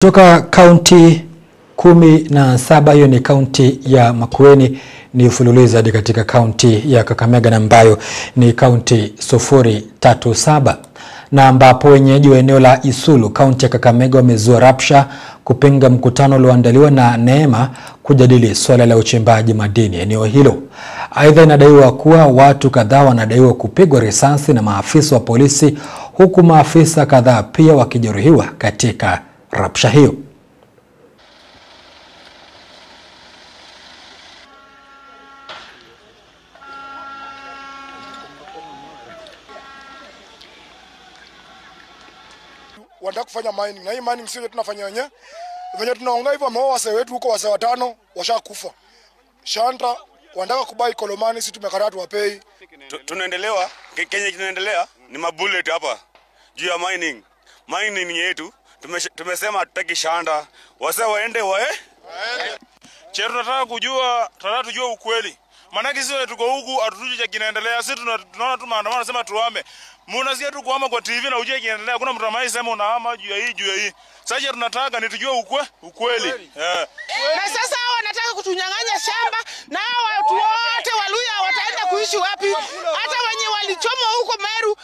Kutoka kaunti 17, hiyo ni kaunti ya Makueni, ni ufululizo hadi katika kaunti ya Kakamega ambayo ni kaunti 037, na ambapo wenyeji wa eneo la Isulu kaunti ya Kakamega wamezua rapsha kupinga mkutano ulioandaliwa na Neema kujadili swala la uchimbaji madini eneo hilo. Aidha, inadaiwa kuwa watu kadhaa wanadaiwa kupigwa risasi na maafisa wa polisi, huku maafisa kadhaa pia wakijeruhiwa katika rapsha hiyo. Wanataka kufanya mining, na hii mining sio tunafanya wenyewe. Venye tunaongea hivyo wameo wase wetu huko wase watano washakufa. Shanta wanataka kubai Kolomani, sisi tumekataa tuwapei. Tunaendelewa, Kenya kinaendelea ni mabullet hapa juu ya mining. Mining yetu tumesema tutaki Shanta, wase waende Cheru tunataka tujue ukweli. Maana sisi tuko huku atujue cha kinaendelea. Sisi tunaona tu maandamano nasema tuame. Mnasikia tu kuhama kwa TV na ujue kinaendelea. Kuna mtu ambaye sema unahama juu ya hii. Sasa tunataka ni tujue ukweli. Na sasa hao wanataka kutunyang'anya shamba, na hao watu wote Waluya wataenda kuishi wapi? Hata wenye walichoma huko Meru